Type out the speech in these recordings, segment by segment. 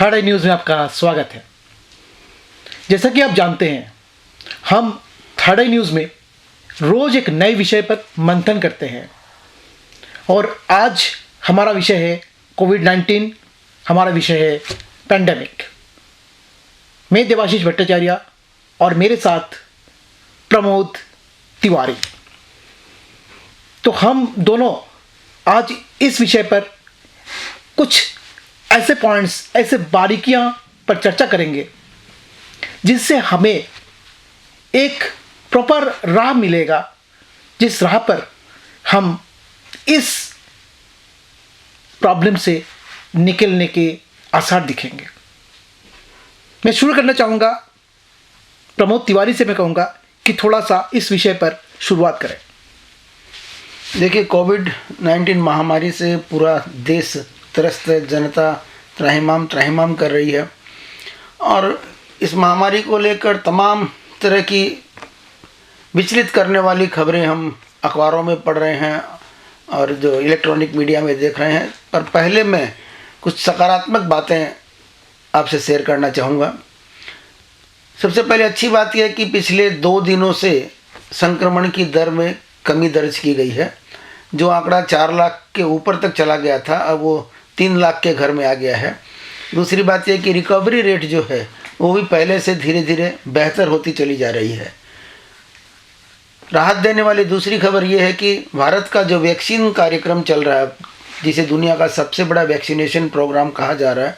Third I news में आपका स्वागत है। जैसा कि आप जानते हैं, हम थर्ड आई न्यूज़ में रोज़ एक नए विषय पर मंथन करते हैं और आज हमारा विषय है कोविड-19। हमारा विषय है पैंडेमिक। मैं देवाशीष भट्टाचार्य और मेरे साथ प्रमोद तिवारी। तो हम दोनों आज इस विषय पर कुछ ऐसे पॉइंट्स, ऐसे बारीकियां पर चर्चा करेंगे जिससे हमें एक प्रॉपर राह मिलेगा, जिस राह पर हम इस प्रॉब्लम से निकलने के आसार दिखेंगे। मैं शुरू करना चाहूँगा, प्रमोद तिवारी से मैं कहूँगा कि थोड़ा सा इस विषय पर शुरुआत करें। देखिए, कोविड-19 महामारी से पूरा देश त्रस्त है, जनता त्राहिमाम कर रही है और इस महामारी को लेकर तमाम तरह की विचलित करने वाली खबरें हम अखबारों में पढ़ रहे हैं और जो इलेक्ट्रॉनिक मीडिया में देख रहे हैं। पर पहले मैं कुछ सकारात्मक बातें आपसे शेयर करना चाहूँगा। सबसे पहले अच्छी बात यह है कि पिछले 2 दिनों से संक्रमण की दर में कमी दर्ज की गई है। जो आंकड़ा 4 लाख के ऊपर तक चला गया था, अब वो 3 लाख के घर में आ गया है। दूसरी बात यह कि रिकवरी रेट जो है वो भी पहले से धीरे धीरे बेहतर होती चली जा रही है। राहत देने वाली दूसरी खबर ये है कि भारत का जो वैक्सीन कार्यक्रम चल रहा है, जिसे दुनिया का सबसे बड़ा वैक्सीनेशन प्रोग्राम कहा जा रहा है,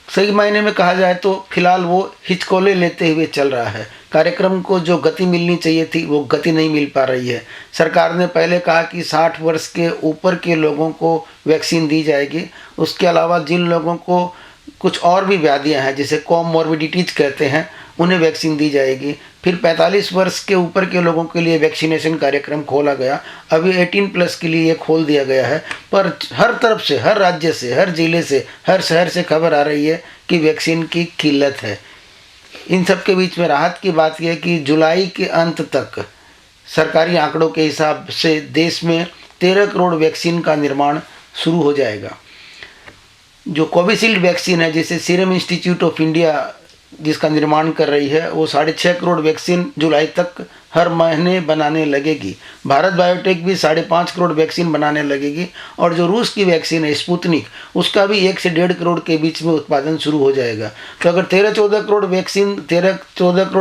सही मायने में कहा जाए तो फिलहाल वो हिचकोले लेते हुए चल रहा है। कार्यक्रम को जो गति मिलनी चाहिए थी वो गति नहीं मिल पा रही है। सरकार ने पहले कहा कि 60 वर्ष के ऊपर के लोगों को वैक्सीन दी जाएगी। उसके अलावा जिन लोगों को कुछ और भी व्याधियां हैं, जिसे कोमॉर्बिडिटीज कहते हैं, उन्हें वैक्सीन दी जाएगी। फिर 45 वर्ष के ऊपर के लोगों के लिए वैक्सीनेशन कार्यक्रम खोला गया। अभी 18+ के लिए ये खोल दिया गया है। पर हर तरफ से, हर राज्य से, हर ज़िले से, हर शहर से खबर आ रही है कि वैक्सीन की किल्लत है। इन सब के बीच में राहत की बात यह है कि जुलाई के अंत तक सरकारी आंकड़ों के हिसाब से देश में 13 करोड़ वैक्सीन का निर्माण शुरू हो जाएगा। जो कोविशील्ड वैक्सीन है, जिसे सीरम इंस्टीट्यूट ऑफ इंडिया जिसका निर्माण कर रही है, वो 6.5 करोड़ वैक्सीन जुलाई तक हर महीने बनाने लगेगी। भारत बायोटेक भी 5.5 करोड़ वैक्सीन बनाने लगेगी और जो रूस की वैक्सीन है स्पुतनिक, उसका भी 1 से 1.5 करोड़ के बीच में उत्पादन शुरू हो जाएगा। तो अगर 13-14 करोड़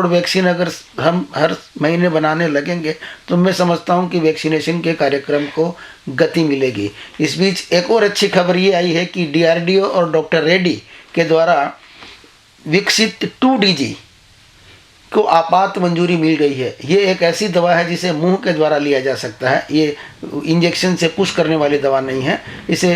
वैक्सीन अगर हम हर महीने बनाने लगेंगे तो मैं समझता हूँ कि वैक्सीनेशन के कार्यक्रम को गति मिलेगी। इस बीच एक और अच्छी खबर ये आई है कि DRDO और डॉक्टर रेड्डी के द्वारा विकसित 2DG को आपात मंजूरी मिल गई है। ये एक ऐसी दवा है जिसे मुंह के द्वारा लिया जा सकता है। ये इंजेक्शन से पुश करने वाली दवा नहीं है। इसे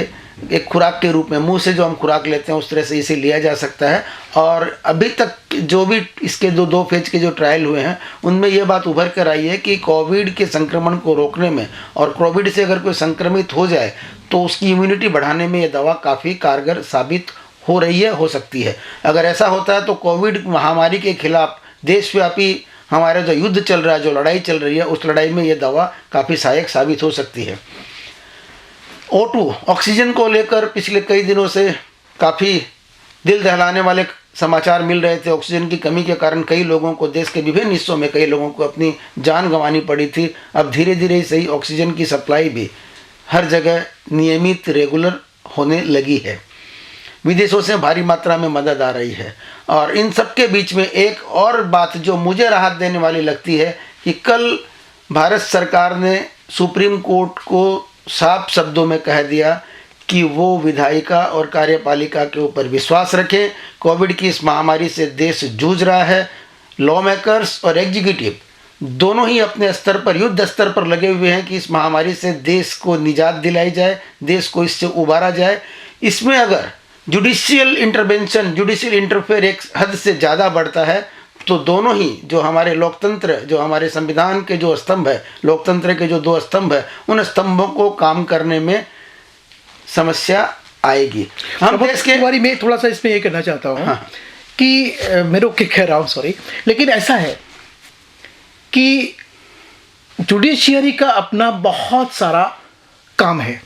एक खुराक के रूप में, मुंह से जो हम खुराक लेते हैं उस तरह से इसे लिया जा सकता है। और अभी तक जो भी इसके दो फेज के जो ट्रायल हुए हैं, उनमें यह बात उभर कर आई है कि कोविड के संक्रमण को रोकने में और कोविड से अगर कोई संक्रमित हो जाए तो उसकी इम्यूनिटी बढ़ाने में ये दवा काफ़ी कारगर साबित हो रही है, हो सकती है। अगर ऐसा होता है तो कोविड महामारी के खिलाफ देशव्यापी हमारा जो युद्ध चल रहा है, जो लड़ाई चल रही है, उस लड़ाई में ये दवा काफ़ी सहायक साबित हो सकती है। O2 ऑक्सीजन को लेकर पिछले कई दिनों से काफ़ी दिल दहलाने वाले समाचार मिल रहे थे। ऑक्सीजन की कमी के कारण कई लोगों को, देश के विभिन्न हिस्सों में कई लोगों को अपनी जान गंवानी पड़ी थी। अब धीरे धीरे सही ऑक्सीजन की सप्लाई भी हर जगह नियमित, रेगुलर होने लगी है। विदेशों से भारी मात्रा में मदद आ रही है। और इन सब के बीच में एक और बात जो मुझे राहत देने वाली लगती है कि कल भारत सरकार ने सुप्रीम कोर्ट को साफ शब्दों में कह दिया कि वो विधायिका और कार्यपालिका के ऊपर विश्वास रखें। कोविड की इस महामारी से देश जूझ रहा है। लॉ मेकर्स और एग्जीक्यूटिव दोनों ही अपने स्तर पर, युद्ध स्तर पर लगे हुए हैं कि इस महामारी से देश को निजात दिलाई जाए, देश को इससे उबारा जाए। इसमें अगर जुडिशियल इंटरवेंशन, जुडिशियल इंटरफेयर एक हद से ज़्यादा बढ़ता है तो दोनों ही, जो हमारे लोकतंत्र, जो हमारे संविधान के जो स्तंभ है, लोकतंत्र के जो 2 स्तंभ है, उन स्तंभों को काम करने में समस्या आएगी। हम देश के बारे में थोड़ा सा इसमें ये कहना चाहता हूँ कि मैं रोक के कह रहा हूँ, सॉरी, लेकिन ऐसा है कि जुडिशियरी का अपना बहुत सारा काम है।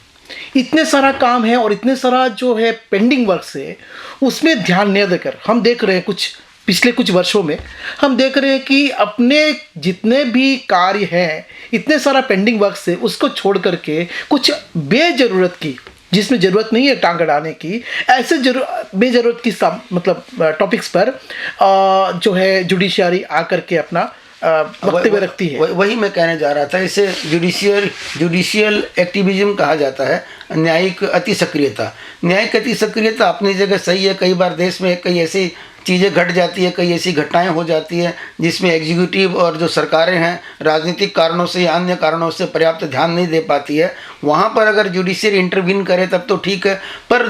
इतने सारा काम है और इतने सारा जो है पेंडिंग वर्क्स है, उसमें ध्यान नहीं देकर हम देख रहे हैं पिछले कुछ वर्षों में हम देख रहे हैं कि अपने जितने भी कार्य हैं, इतने सारा पेंडिंग वर्क्स है, उसको छोड़ करके कुछ बेजरूरत की, जिसमें ज़रूरत नहीं है टांग अड़ाने की, ऐसे बेजरूरत की मतलब टॉपिक्स पर जो है जुडिशियरी आकर के अपना वक्तव्य रखती है। वही मैं कहने जा रहा था, इसे जुडिशियल एक्टिविज्म कहा जाता है, न्यायिक अति सक्रियता। न्यायिक अति सक्रियता अपनी जगह सही है। कई बार देश में कई ऐसी चीज़ें घट जाती है, कई ऐसी घटनाएं हो जाती हैं जिसमें एग्जीक्यूटिव और जो सरकारें हैं राजनीतिक कारणों से या अन्य कारणों से पर्याप्त ध्यान नहीं दे पाती है। वहाँ पर अगर जुडिशियरी इंटरवीन करे तब तो ठीक है, पर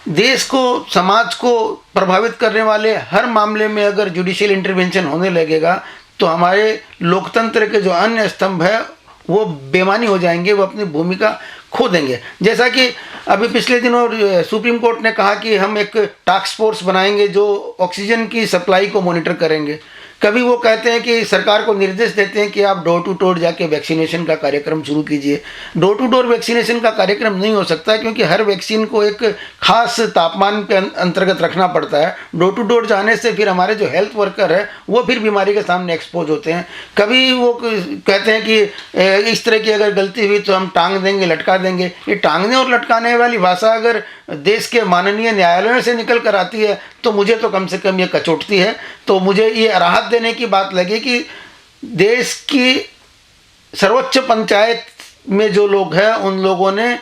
देश को, समाज को प्रभावित करने वाले हर मामले में अगर जुडिशियल इंटरवेंशन होने लगेगा तो हमारे लोकतंत्र के जो अन्य स्तंभ है वो बेमानी हो जाएंगे, वो अपनी भूमिका खो देंगे। जैसा कि अभी पिछले दिनों सुप्रीम कोर्ट ने कहा कि हम एक टास्क फोर्स बनाएंगे जो ऑक्सीजन की सप्लाई को मॉनिटर करेंगे। कभी वो कहते हैं कि सरकार को निर्देश देते हैं कि आप डोर टू डोर जाके वैक्सीनेशन का कार्यक्रम शुरू कीजिए। डोर टू डोर वैक्सीनेशन का कार्यक्रम नहीं हो सकता, क्योंकि हर वैक्सीन को एक खास तापमान के अंतर्गत रखना पड़ता है। डोर टू डोर जाने से फिर हमारे जो हेल्थ वर्कर है वो फिर बीमारी के सामने एक्सपोज होते हैं। कभी वो कहते हैं कि इस तरह की अगर गलती हुई तो हम टांग देंगे, लटका देंगे। ये टांगने और लटकाने वाली भाषा अगर देश के माननीय न्यायालयों से निकल कर आती है तो मुझे तो कम से कम ये कचोटती है। तो मुझे ये राहत देने की बात लगी कि देश की सर्वोच्च पंचायत में जो लोग हैं उन लोगों ने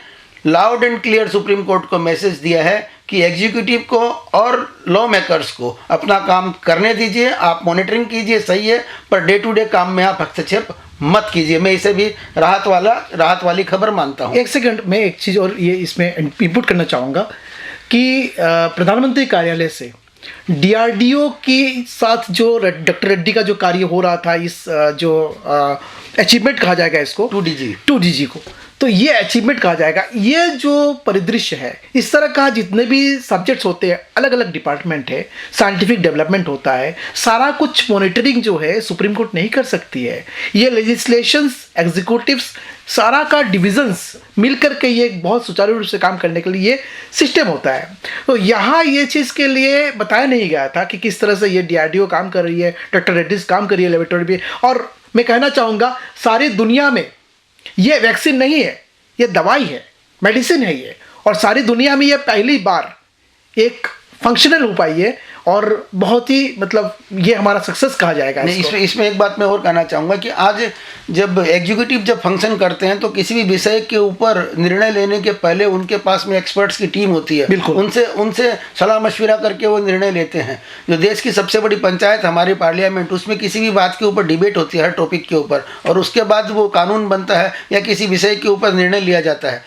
loud and clear supreme court को मैसेज दिया है कि एग्जीक्यूटिव को और लॉ मेकर्स को अपना काम करने दीजिए, आप मॉनिटरिंग कीजिए, सही है, पर डे टू डे काम में आप हस्तक्षेप मत कीजिए। मैं इसे भी राहत वाली खबर मानता हूँ। एक सेकंड, मैं एक चीज़ और ये इसमें इनपुट करना चाहूँगा कि प्रधानमंत्री कार्यालय से डीआरडीओ के साथ जो डॉक्टर रेड्डी का जो कार्य हो रहा था, इस जो अचीवमेंट कहा जाएगा इसको, 2DG को, तो ये अचीवमेंट कहा जाएगा। ये जो परिदृश्य है, इस तरह का जितने भी सब्जेक्ट्स होते हैं, अलग अलग डिपार्टमेंट है, साइंटिफिक डेवलपमेंट होता है, सारा कुछ मॉनिटरिंग जो है सुप्रीम कोर्ट नहीं कर सकती है। ये लेजिस्लेशंस, एग्जीक्यूटिव्स, सारा का डिविजन्स मिलकर के ये बहुत सुचारू रूप से काम करने के लिए ये सिस्टम होता है। तो यहाँ ये चीज़ के लिए बताया नहीं गया था कि किस तरह से ये डीआरडीओ काम कर रही है, डॉक्टर रेड्डीज काम कर रही है लेबोरेटरी में। और मैं कहना चाहूँगा सारी दुनिया में ये वैक्सीन नहीं है, ये दवाई है, मेडिसिन है ये, और सारी दुनिया में ये पहली बार एक फंक्शनल हो पाई है और बहुत ही मतलब ये हमारा सक्सेस कहा जाएगा। इसमें एक बात मैं और कहना चाहूँगा कि आज जब एग्जीक्यूटिव जब फंक्शन करते हैं तो किसी भी विषय के ऊपर निर्णय लेने के पहले उनके पास में एक्सपर्ट्स की टीम होती है। बिल्कुल, उनसे सलाह मशविरा करके वो निर्णय लेते हैं। जो देश की सबसे बड़ी पंचायत हमारी पार्लियामेंट, उसमें किसी भी बात के ऊपर डिबेट होती है, हर टॉपिक के ऊपर, और उसके बाद वो कानून बनता है या किसी विषय के ऊपर निर्णय लिया जाता है।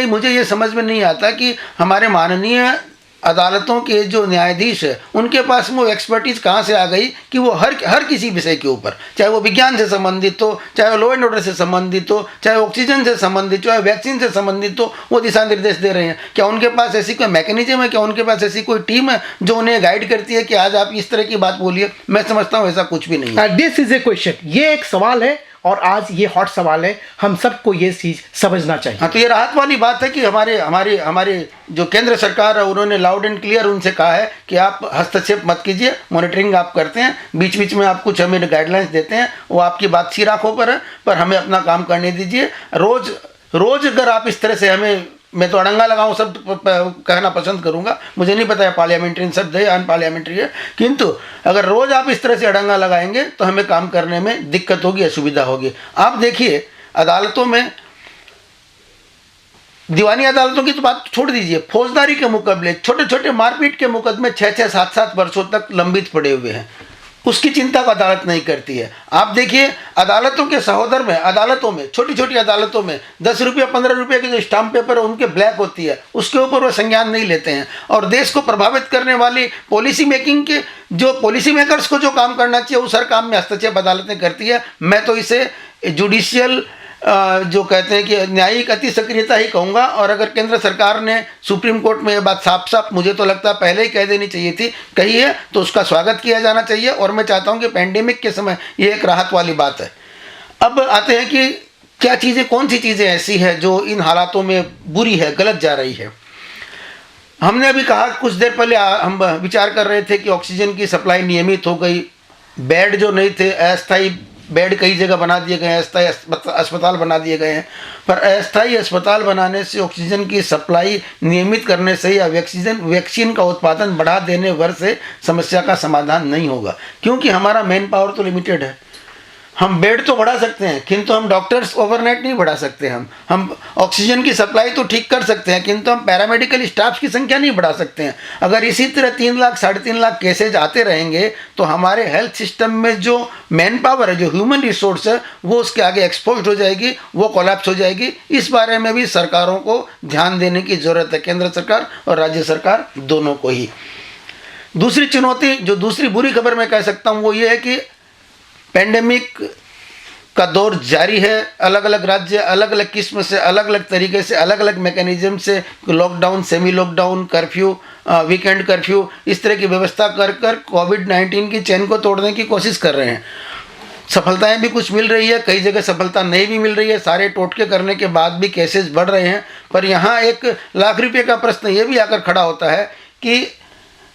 मुझे ये समझ में नहीं आता कि हमारे माननीय अदालतों के जो न्यायाधीश है उनके पास वो एक्सपर्टीज़ कहाँ से आ गई कि वो हर किसी विषय के ऊपर, चाहे वो विज्ञान से संबंधित हो, चाहे वो लॉ एंड ऑर्डर से संबंधित हो, चाहे ऑक्सीजन से संबंधित हो, चाहे वैक्सीन से संबंधित हो, वो दिशा निर्देश दे रहे हैं। क्या उनके पास ऐसी कोई मैकेनिज्म है, क्या उनके पास ऐसी कोई टीम है जो उन्हें गाइड करती है कि आज आप इस तरह की बात बोलिए? मैं समझता हूँ ऐसा कुछ भी नहीं है। दिस इज ए क्वेश्चन, ये एक सवाल है और आज ये हॉट सवाल है, हम सबको ये चीज़ समझना चाहिए। हाँ, तो ये राहत वाली बात है कि हमारे जो केंद्र सरकार है उन्होंने लाउड एंड क्लियर उनसे कहा है कि आप हस्तक्षेप मत कीजिए, मॉनिटरिंग आप करते हैं, बीच बीच में आप कुछ हमें गाइडलाइंस देते हैं, वो आपकी बात सी आँखों पर है, पर हमें अपना काम करने दीजिए। रोज़ अगर आप इस तरह से हमें, मैं तो अड़ंगा लगाऊं सब कहना पसंद करूंगा, मुझे नहीं पता है पार्लियामेंट्री शब्द है या अनपार्लियामेंट्री है, किंतु अगर रोज़ आप इस तरह से अड़ंगा लगाएंगे तो हमें काम करने में दिक्कत होगी, असुविधा होगी। आप देखिए अदालतों में, दीवानी अदालतों की तो बात छोड़ दीजिए, फौजदारी के मुकदमे, छोटे छोटे मारपीट के मुकदमे 6-6, 7-7 वर्षों तक लंबित पड़े हुए हैं, उसकी चिंता को अदालत नहीं करती है। आप देखिए अदालतों के सहोदर में, अदालतों में, छोटी छोटी अदालतों में 10 रुपये 15 रुपये के जो स्टाम्प पेपर है उनके ब्लैक होती है, उसके ऊपर वो संज्ञान नहीं लेते हैं। और देश को प्रभावित करने वाली पॉलिसी मेकिंग के जो पॉलिसी मेकर्स को जो काम करना चाहिए उस हर काम में हस्तक्षेप अदालतें करती है। मैं तो इसे जुडिशियल जो कहते हैं कि न्यायिक अति सक्रियता ही कहूँगा। और अगर केंद्र सरकार ने सुप्रीम कोर्ट में ये बात साफ साफ, मुझे तो लगता है पहले ही कह देनी चाहिए थी, कही है, तो उसका स्वागत किया जाना चाहिए। और मैं चाहता हूँ कि पैंडेमिक के समय ये एक राहत वाली बात है। अब आते हैं कि क्या चीज़ें, कौन सी चीज़ें ऐसी है जो इन हालातों में बुरी है, गलत जा रही है। हमने अभी कहा कुछ देर पहले, हम विचार कर रहे थे कि ऑक्सीजन की सप्लाई नियमित हो गई, बेड जो नहीं थे, अस्थायी बेड कई जगह बना दिए गए हैं, अस्थायी अस्पताल बना दिए गए हैं। पर अस्थायी अस्पताल बनाने से, ऑक्सीजन की सप्लाई नियमित करने से या वैक्सीन का उत्पादन बढ़ा देने भर से समस्या का समाधान नहीं होगा, क्योंकि हमारा मैन पावर तो लिमिटेड है। हम बेड तो बढ़ा सकते हैं किंतु हम डॉक्टर्स ओवरनाइट नहीं बढ़ा सकते। हम ऑक्सीजन की सप्लाई तो ठीक कर सकते हैं किंतु हम पैरामेडिकल स्टाफ की संख्या नहीं बढ़ा सकते हैं। अगर इसी तरह 3 लाख 3.5 लाख केसेज आते रहेंगे तो हमारे हेल्थ सिस्टम में जो मैन पावर है, जो ह्यूमन रिसोर्स है, वो उसके आगे एक्सपोज हो जाएगी, वो कोलैप्स हो जाएगी। इस बारे में भी सरकारों को ध्यान देने की ज़रूरत है, केंद्र सरकार और राज्य सरकार दोनों को ही। दूसरी चुनौती, जो दूसरी बुरी खबर मैं कह सकता हूँ, वो ये है कि पेंडेमिक का दौर जारी है। अलग अलग राज्य अलग अलग किस्म से, अलग अलग तरीके से, अलग अलग मैकेनिज्म से lockdown, semi lockdown, curfew, weekend curfew, इस तरह की व्यवस्था कर कर कोविड-19 की चेन को तोड़ने की कोशिश कर रहे हैं। सफलताएं भी कुछ मिल रही है, कई जगह सफलता नहीं भी मिल रही है। सारे टोटके करने के बाद भी केसेस बढ़ रहे हैं। पर यहाँ 1 लाख रुपये का प्रश्न ये भी आकर खड़ा होता है कि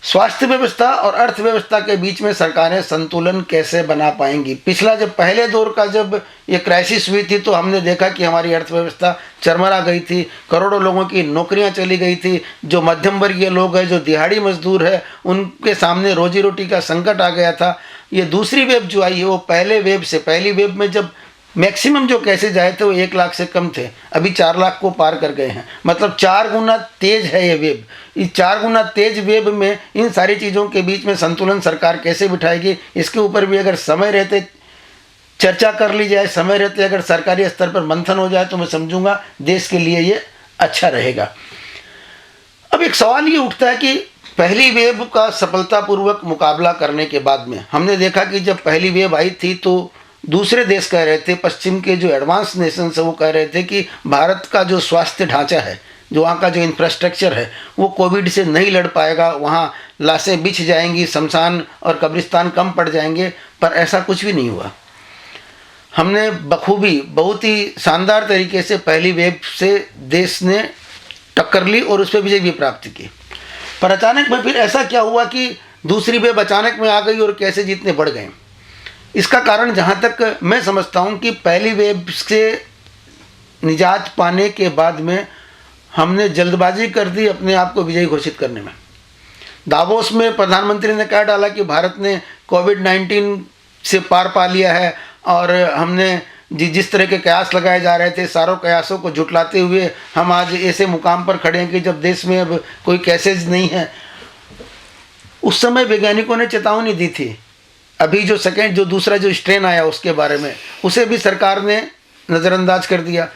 स्वास्थ्य व्यवस्था और अर्थव्यवस्था के बीच में सरकारें संतुलन कैसे बना पाएंगी। पिछला जब पहले दौर का जब ये क्राइसिस हुई थी तो हमने देखा कि हमारी अर्थव्यवस्था चरमरा गई थी, करोड़ों लोगों की नौकरियां चली गई थी। जो मध्यम वर्गीय लोग हैं, जो दिहाड़ी मजदूर है, उनके सामने रोजी रोटी का संकट आ गया था। ये दूसरी वेव जो आई है वो पहले वेव से, पहली वेव में जब मैक्सिमम जो केसेज आए थे वो 1 लाख से कम थे, अभी 4 लाख को पार कर गए हैं। मतलब 4 गुना तेज है ये वेव। इस 4 गुना तेज वेव में इन सारी चीज़ों के बीच में संतुलन सरकार कैसे बिठाएगी, इसके ऊपर भी अगर समय रहते चर्चा कर ली जाए, समय रहते अगर सरकारी स्तर पर मंथन हो जाए तो मैं समझूंगा देश के लिए ये अच्छा रहेगा। अब एक सवाल ये उठता है कि पहली वेव का सफलतापूर्वक मुकाबला करने के बाद में हमने देखा कि जब पहली वेव आई थी तो दूसरे देश कह रहे थे, पश्चिम के जो एडवांस नेशंस है वो कह रहे थे कि भारत का जो स्वास्थ्य ढांचा है, जो वहाँ का जो इंफ्रास्ट्रक्चर है, वो कोविड से नहीं लड़ पाएगा, वहाँ लाशें बिछ जाएंगी, शमशान और कब्रिस्तान कम पड़ जाएंगे। पर ऐसा कुछ भी नहीं हुआ। हमने बखूबी, बहुत ही शानदार तरीके से पहली वेव से देश ने टक्कर ली और उस पर विजय भी प्राप्त की। पर अचानक में फिर ऐसा क्या हुआ कि दूसरी वेव अचानक में आ गई और कैसे जितने बढ़ गए। इसका कारण जहाँ तक मैं समझता हूँ कि पहली वेव से निजात पाने के बाद में हमने जल्दबाजी कर दी अपने आप को विजयी घोषित करने में। दावोस में प्रधानमंत्री ने कह डाला कि भारत ने कोविड-19 से पार पा लिया है और हमने जिस तरह के कयास लगाए जा रहे थे, सारों कयासों को झुटलाते हुए हम आज ऐसे मुकाम पर खड़े हैं कि जब देश में अब कोई केसेज नहीं है। उस समय वैज्ञानिकों ने चेतावनी दी थी। अभी जो दूसरा जो स्ट्रेन आया उसके बारे में, उसे भी सरकार ने नज़रअंदाज कर दिया।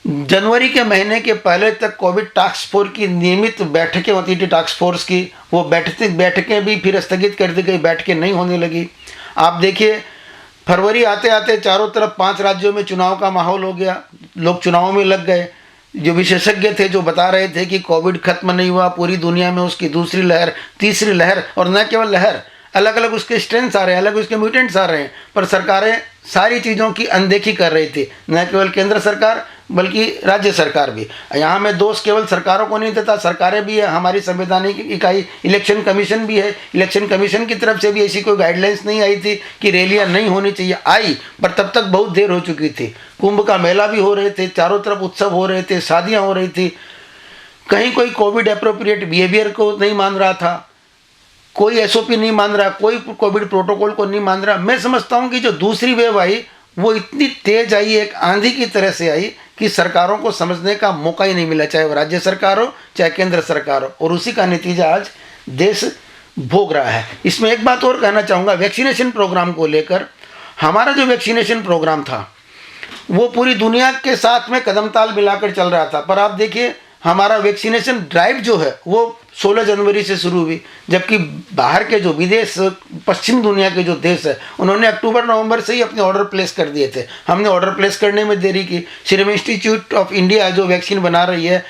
जनवरी के महीने के पहले तक कोविड टास्क फोर्स की नियमित बैठकें होती थी, टास्क फोर्स की, वो बैठकें भी फिर स्थगित कर दी गई, बैठकें नहीं होने लगी। आप देखिए फरवरी आते आते चारों तरफ 5 राज्यों में चुनाव का माहौल हो गया, लोग चुनावों में लग गए। जो विशेषज्ञ थे जो बता रहे थे कि कोविड खत्म नहीं हुआ, पूरी दुनिया में उसकी दूसरी लहर, तीसरी लहर, और न केवल लहर, अलग अलग उसके स्ट्रेन्स आ रहे हैं, अलग उसके म्यूटेंट्स आ रहे हैं। पर सरकारें सारी चीज़ों की अनदेखी कर रही थी, न केवल केंद्र सरकार बल्कि राज्य सरकार भी। यहाँ मैं दोष केवल सरकारों को नहीं देता, सरकारें भी है, हमारी संवैधानिक इकाई इलेक्शन कमीशन भी है। इलेक्शन कमीशन की तरफ से भी ऐसी कोई गाइडलाइंस नहीं आई थी कि रैलियाँ नहीं होनी चाहिए, आई, पर तब तक बहुत देर हो चुकी थी। कुंभ का मेला भी हो रहे थे, चारों तरफ उत्सव हो रहे थे, शादियाँ हो रही थी, कहीं कोई कोविड एप्रोप्रिएट बिहेवियर को नहीं मान रहा था, कोई एसओपी नहीं मान रहा, कोई कोविड प्रोटोकॉल को नहीं मान रहा। मैं समझता हूँ कि जो दूसरी वेव आई वो इतनी तेज आई, एक आंधी की तरह से आई कि सरकारों को समझने का मौका ही नहीं मिला, चाहे वो राज्य सरकार हो चाहे केंद्र सरकार हो, और उसी का नतीजा आज देश भोग रहा है। इसमें एक बात और कहना चाहूँगा, वैक्सीनेशन प्रोग्राम को लेकर हमारा जो वैक्सीनेशन प्रोग्राम था वो पूरी दुनिया के साथ में कदम ताल मिलाकर चल रहा था। पर आप देखिए हमारा वैक्सीनेशन ड्राइव जो है वो 16 जनवरी से शुरू हुई, जबकि बाहर के जो विदेश, पश्चिम दुनिया के जो देश है, उन्होंने अक्टूबर नवंबर से ही अपने ऑर्डर प्लेस कर दिए थे। हमने ऑर्डर प्लेस करने में देरी की। सीरम इंस्टीट्यूट ऑफ इंडिया जो वैक्सीन बना रही है,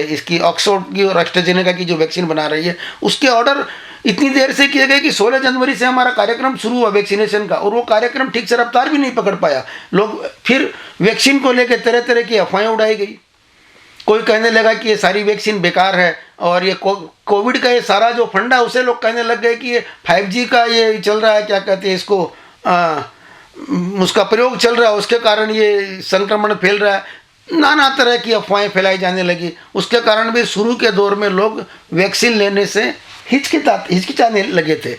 इसकी ऑक्सफोर्ड की और एस्ट्राजेनेका की जो वैक्सीन बना रही है, उसके ऑर्डर इतनी देर से किए गए कि 16 जनवरी से हमारा कार्यक्रम शुरू हुआ वैक्सीनेशन का, और वो कार्यक्रम ठीक से रफ्तार भी नहीं पकड़ पाया। लोग फिर वैक्सीन को लेकर तरह तरह की अफवाहें उड़ाई गई। कोई कहने लगा कि ये सारी वैक्सीन बेकार है, और ये कोविड का ये सारा जो फंडा है उसे लोग कहने लग गए कि ये 5G का ये चल रहा है, क्या कहते हैं इसको, उसका प्रयोग चल रहा है, उसके कारण ये संक्रमण फैल रहा है। नाना तरह की अफवाहें फैलाई जाने लगी। उसके कारण भी शुरू के दौर में लोग वैक्सीन लेने से हिचकिचाने लगे थे।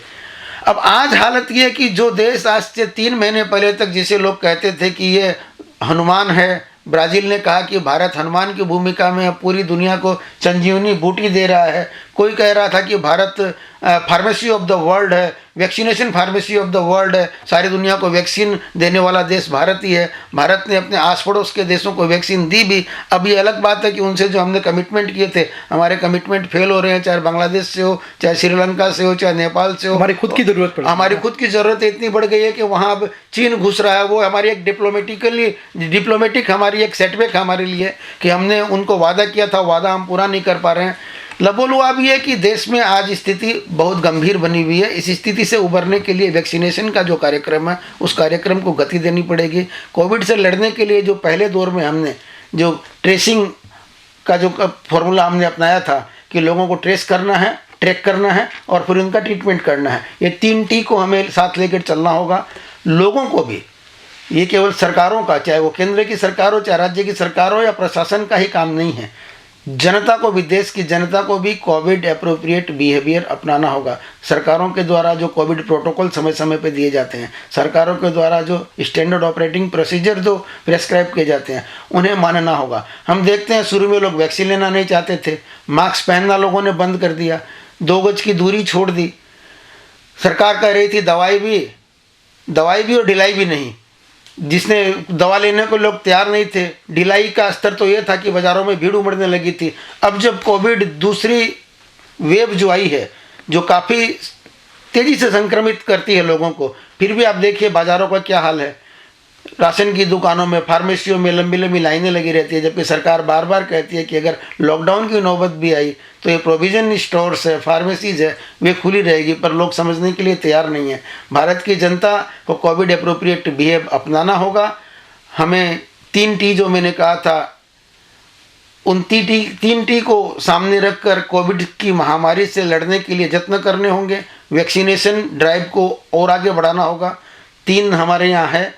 अब आज हालत ये है कि जो देश आज से 3 महीने पहले तक जिसे लोग कहते थे कि ये हनुमान है, ब्राज़ील ने कहा कि भारत हनुमान की भूमिका में पूरी दुनिया को संजीवनी बूटी दे रहा है। कोई कह रहा था कि Bharat pharmacy of the world है, vaccination pharmacy of the world है, सारी दुनिया को वैक्सीन देने वाला देश भारत ही है। भारत ने अपने आस पड़ोस के देशों को वैक्सीन दी भी। अब ये अलग बात है कि उनसे जो हमने कमिटमेंट किए थे, हमारे कमिटमेंट फेल हो रहे हैं, चाहे बांग्लादेश से हो, चाहे श्रीलंका से हो, चाहे नेपाल से हो। हमारी खुद की ज़रूरत पड़ हमारी खुद की ज़रूरत इतनी बढ़ गई है कि वहाँ अब चीन घुस रहा है। वो हमारी एक डिप्लोमेटिक हमारी एक सेटबैक हमारे लिए, कि हमने उनको वादा किया था, वादा हम पूरा नहीं कर पा रहे हैं। लबोलुआब ये है कि देश में आज स्थिति बहुत गंभीर बनी हुई है। इस स्थिति से उबरने के लिए वैक्सीनेशन का जो कार्यक्रम है, उस कार्यक्रम को गति देनी पड़ेगी। कोविड से लड़ने के लिए जो पहले दौर में हमने जो ट्रेसिंग का जो फॉर्मूला हमने अपनाया था कि लोगों को ट्रेस करना है, ट्रैक करना है और फिर उनका ट्रीटमेंट करना है, ये 3 T को हमें साथ लेकर चलना होगा। लोगों को भी, ये केवल सरकारों का, चाहे वो केंद्र की सरकार हो, चाहे राज्य की सरकार हो, या प्रशासन का ही काम नहीं है, जनता को भी, देश की जनता को भी कोविड एप्रोप्रिएट बिहेवियर अपनाना होगा। सरकारों के द्वारा जो कोविड प्रोटोकॉल समय समय पे दिए जाते हैं, सरकारों के द्वारा जो स्टैंडर्ड ऑपरेटिंग प्रोसीजर जो प्रेस्क्राइब किए जाते हैं, उन्हें मानना होगा। हम देखते हैं शुरू में लोग वैक्सीन लेना नहीं चाहते थे, मास्क पहनना लोगों ने बंद कर दिया, 2 गज की दूरी छोड़ दी। सरकार कह रही थी दवाई भी और ढिलाई भी नहीं। जिसने दवा लेने को लोग तैयार नहीं थे। ढिलाई का स्तर तो ये था कि बाज़ारों में भीड़ उमड़ने लगी थी। अब जब कोविड दूसरी वेव जो आई है, जो काफ़ी तेज़ी से संक्रमित करती है लोगों को, फिर भी आप देखिए बाज़ारों का क्या हाल है। राशन की दुकानों में, फार्मेसियों में लंबी लंबी लाइनें लगी रहती है, जबकि सरकार बार बार कहती है कि अगर लॉकडाउन की नौबत भी आई तो ये प्रोविज़न स्टोर्स है, फार्मेसीज़ है, वे खुली रहेगी, पर लोग समझने के लिए तैयार नहीं है। भारत की जनता को कोविड एप्रोप्रिएट बिहेव अपनाना होगा। हमें 3 T जो मैंने कहा था, उन 3 T को सामने रखकर कोविड की महामारी से लड़ने के लिए यत्न करने होंगे। वैक्सीनेशन ड्राइव को और आगे बढ़ाना होगा। 3 हमारे यहाँ है,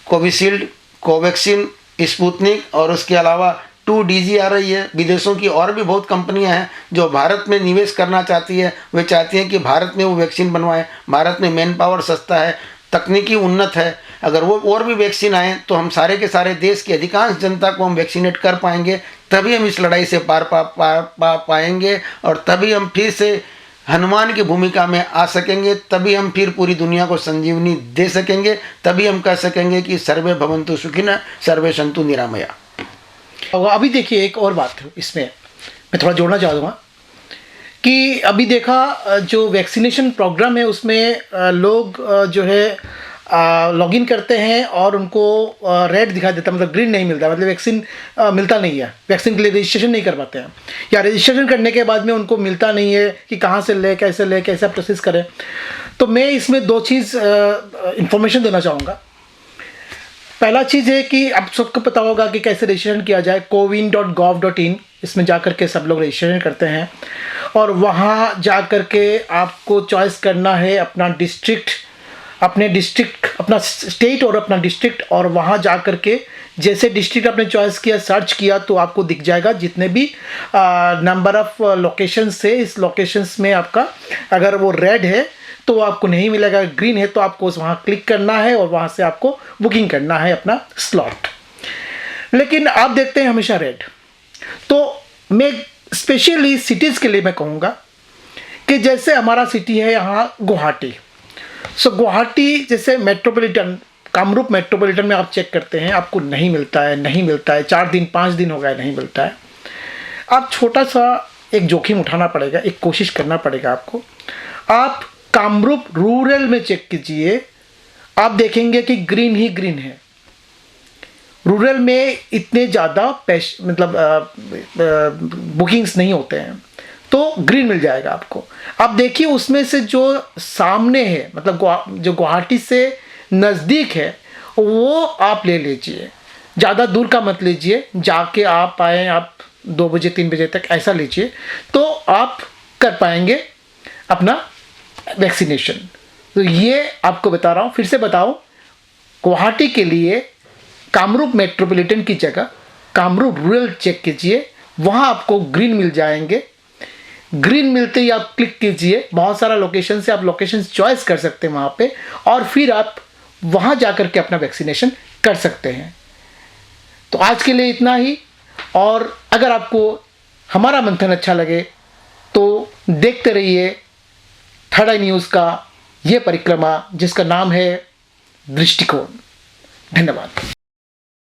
कोविशील्ड, कोवैक्सीन, स्पुतनिक, और उसके अलावा 2DG आ रही है। विदेशों की और भी बहुत कंपनियां हैं जो भारत में निवेश करना चाहती है। वे चाहती हैं कि भारत में वो वैक्सीन बनवाएं। भारत में मैन पावर सस्ता है, तकनीकी उन्नत है। अगर वो और भी वैक्सीन आएँ तो हम सारे के सारे देश की अधिकांश जनता को हम वैक्सीनेट कर पाएंगे। तभी हम इस लड़ाई से पार पाएंगे, और तभी हम फिर से हनुमान की भूमिका में आ सकेंगे। तभी हम फिर पूरी दुनिया को संजीवनी दे सकेंगे। तभी हम कह सकेंगे कि सर्वे भवन्तु सुखिनः, सर्वे सन्तु निरामया। अभी देखिए एक और बात इसमें मैं थोड़ा जोड़ना चाहूँगा कि अभी देखा जो वैक्सीनेशन प्रोग्राम है उसमें लोग जो है लॉगिन करते हैं और उनको रेड दिखाई देता है, मतलब ग्रीन नहीं मिलता, मतलब वैक्सीन मिलता नहीं है। वैक्सीन के लिए रजिस्ट्रेशन नहीं कर पाते हैं, या रजिस्ट्रेशन करने के बाद में उनको मिलता नहीं है कि कहाँ से ले, कैसे प्रोसेस करें। तो मैं इसमें 2 चीज़ इंफॉर्मेशन देना चाहूँगा। पहला चीज़ है कि आप सबको पता होगा कि कैसे रजिस्ट्रेशन किया जाए। cowin.gov.in, इसमें जा कर के सब लोग रजिस्ट्रेशन करते हैं, और वहाँ जा कर के आपको चॉइस करना है अपना डिस्ट्रिक्ट, अपना स्टेट और अपना डिस्ट्रिक्ट, और वहाँ जा कर के जैसे डिस्ट्रिक्ट आपने चॉइस किया, सर्च किया, तो आपको दिख जाएगा जितने भी नंबर ऑफ़ लोकेशंस से, इस लोकेशंस में आपका अगर वो रेड है तो आपको नहीं मिलेगा, ग्रीन है तो आपको वहाँ क्लिक करना है और वहाँ से आपको बुकिंग करना है अपना स्लॉट। लेकिन आप देखते हैं हमेशा रेड। तो मैं स्पेशली सिटीज़ के लिए मैं कहूँगा कि जैसे हमारा सिटी है यहाँ गुवाहाटी। सो गुवाहाटी जैसे मेट्रोपॉलिटन, कामरूप मेट्रोपॉलिटन में आप चेक करते हैं, आपको नहीं मिलता है, 4 दिन 5 दिन हो गए नहीं मिलता है। आप छोटा सा एक जोखिम उठाना पड़ेगा, एक कोशिश करना पड़ेगा आपको। आप कामरूप रूरल में चेक कीजिए, आप देखेंगे कि ग्रीन ही ग्रीन है। रूरल में इतने ज़्यादा बुकिंग्स नहीं होते हैं। तो ग्रीन मिल जाएगा आपको। अब देखिए उसमें से जो सामने है, मतलब जो गुवाहाटी से नज़दीक है, वो आप ले लीजिए, ज़्यादा दूर का मत लीजिए। जाके आप आए, आप 2 बजे 3 बजे तक ऐसा लीजिए, तो आप कर पाएंगे अपना वैक्सीनेशन। तो ये आपको बता रहा हूँ, फिर से बताओ, गुवाहाटी के लिए कामरूप मेट्रोपॉलिटन की जगह कामरूप रूरल चेक कीजिए, वहाँ आपको ग्रीन मिल जाएंगे। ग्रीन मिलते ही आप क्लिक कीजिए, बहुत सारा लोकेशन से आप लोकेशन चॉइस कर सकते हैं वहाँ पे, और फिर आप वहाँ जा कर के अपना वैक्सीनेशन कर सकते हैं। तो आज के लिए इतना ही, और अगर आपको हमारा मंथन अच्छा लगे तो देखते रहिए थर्ड आई न्यूज़ का ये परिक्रमा, जिसका नाम है दृष्टिकोण। धन्यवाद।